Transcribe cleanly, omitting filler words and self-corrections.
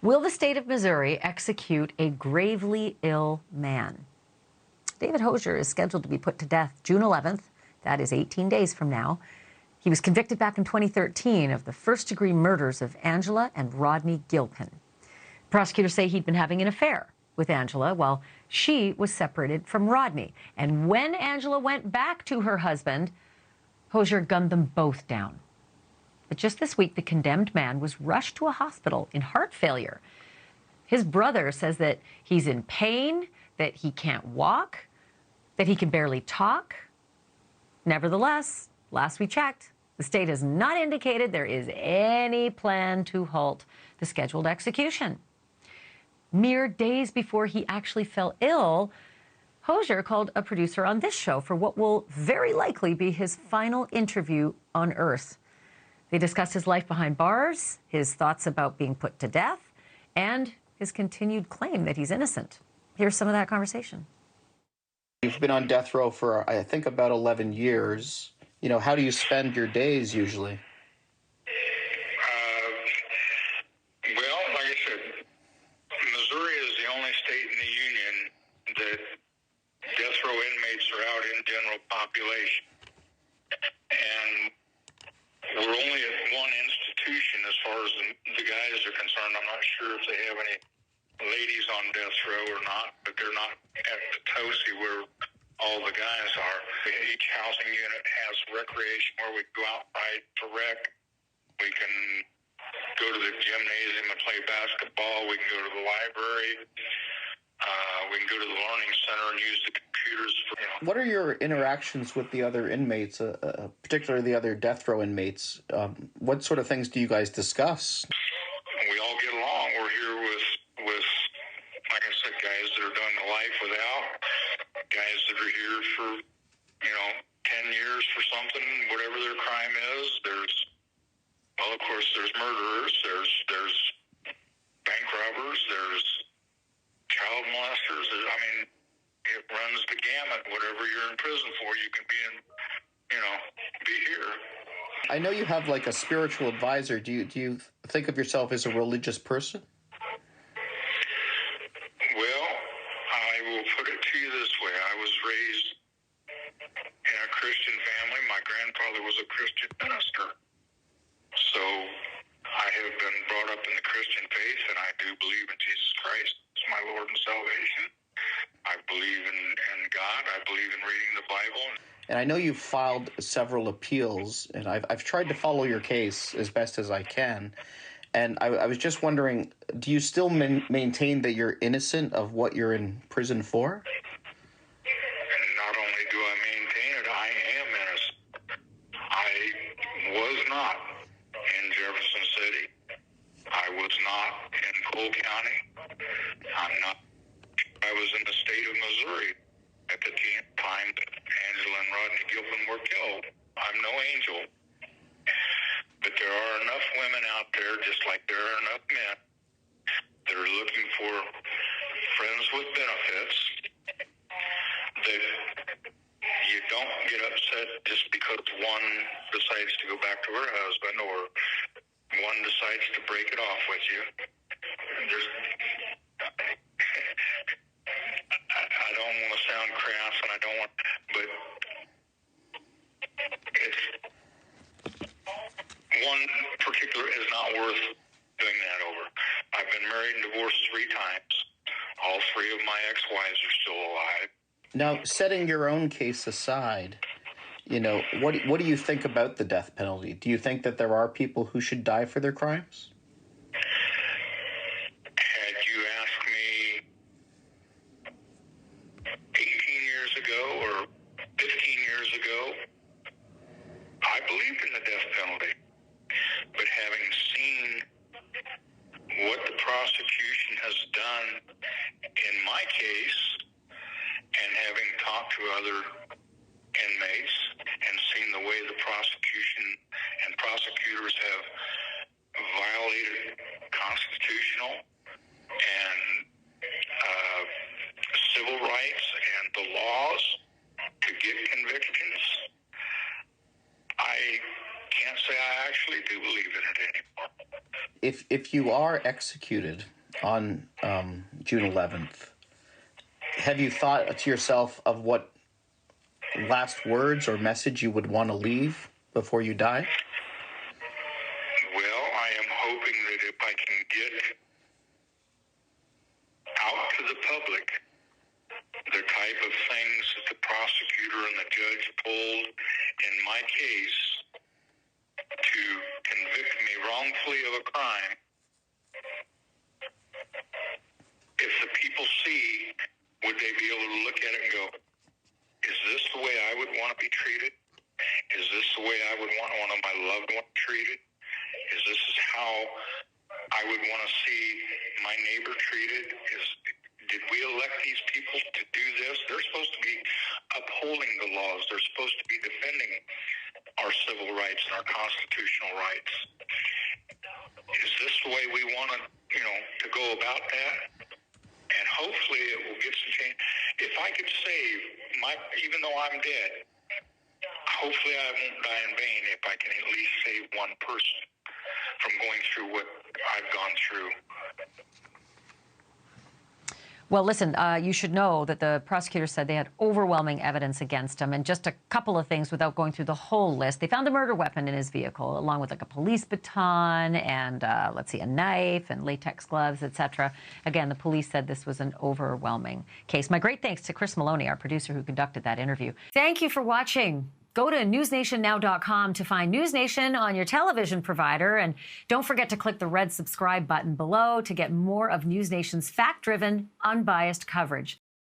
Will the state of Missouri execute a gravely ill man? David Hosier is scheduled to be put to death June 11th. That is 18 days from now. He was convicted back in 2013 of the first-degree murders of Angela and Rodney Gilpin. Prosecutors say he'd been having an affair with Angela while she was separated from Rodney. And when Angela went back to her husband, Hosier gunned them both down. But just this week, the condemned man was rushed to a hospital in heart failure. His brother says that he's in pain, that he can't walk, that he can barely talk. Nevertheless, last we checked, the state has not indicated there is any plan to halt the scheduled execution. Mere days before he actually fell ill, Hosier called a producer on this show for what will very likely be his final interview on Earth. They discussed his life behind bars, his thoughts about being put to death, and his continued claim that he's innocent. Here's some of that conversation. You've been on death row for, I think, about 11 years. You know, how do you spend your days usually? Well, like I said, Missouri is the only state in the union that death row inmates are out in general population. And we're only at one institution as far as the guys are concerned. I'm not sure if they have any ladies on death row or not, but they're not at the Tosi where all the guys are. Each housing unit has recreation where we go outside to rec. We can go to the gymnasium and play basketball. We can go to the library. We can go to the learning center and use the computers. What are your interactions with the other inmates, particularly the other death row inmates? What sort of things do you guys discuss? We all get along. We're here with like I said, guys that are doing the life without, guys that are here for, 10 years for something, whatever their crime is. Of course, there's murderers, there's bank robbers, there's child molesters. It runs the gamut. Whatever you're in prison for, you can be be here. I know you have like a spiritual advisor. Do you think of yourself as a religious person? Well, I will put it to you this way. I was raised in a Christian family. My grandfather was a Christian minister. So I have been brought up in the Christian faith, and I do believe in Jesus Christ as my Lord and salvation. I believe in God. I believe in reading the Bible. And I know you've filed several appeals, and I've tried to follow your case as best as I can. And I was just wondering, do you still maintain that you're innocent of what you're in prison for? Not only do I maintain it, I am innocent. I was not in Jefferson City. I was not in Cole County. I was in the state of Missouri at the time that Angela and Rodney Gilpin were killed. I'm no angel. But there are enough women out there, just like there are enough men, that are looking for friends with benefits, that you don't get upset just because one decides to go back to her husband or one decides to break it off with you. I don't want to sound crass, and I don't want, but it's one particular is not worth doing that over. I've been married and divorced 3 times. All 3 of my ex-wives are still alive. Now, setting your own case aside, what do you think about the death penalty? Do you think that there are people who should die for their crimes? Had you asked me 18 years ago or 15 years ago, I believed in the death penalty. But having seen what the prosecution has done in my case, and having talked to other inmates and seen the way the prosecution and prosecutors have violated constitutional and civil rights and the laws to get convictions, I can't say I actually do believe in it anymore. If you are executed, on June 11th, have you thought to yourself of what last words or message you would want to leave before you die? Well, I am hoping that if I can get out to the public the type of things that the prosecutor and the judge pulled in my case to convict me wrongfully of a crime, if the people see, would they be able to look at it and go, is this the way I would want to be treated? Is this the way I would want one of my loved ones treated? Is this how I would want to see my neighbor treated? Did we elect these people to do this? They're supposed to be upholding the laws. They're supposed to be defending our civil rights and our constitutional rights. Is this the way we want to go about that? And hopefully it will get some change. If I could save even though I'm dead, hopefully I won't die in vain if I can at least save one person from going through what I've gone through. Well, listen, you should know that the prosecutor said they had overwhelming evidence against him. And just a couple of things without going through the whole list. They found a murder weapon in his vehicle, along with like a police baton and, a knife and latex gloves, etc. Again, the police said this was an overwhelming case. My great thanks to Chris Moloney, our producer who conducted that interview. Thank you for watching. Go to newsnationnow.com to find NewsNation on your television provider. And don't forget to click the red subscribe button below to get more of NewsNation's fact-driven, unbiased coverage.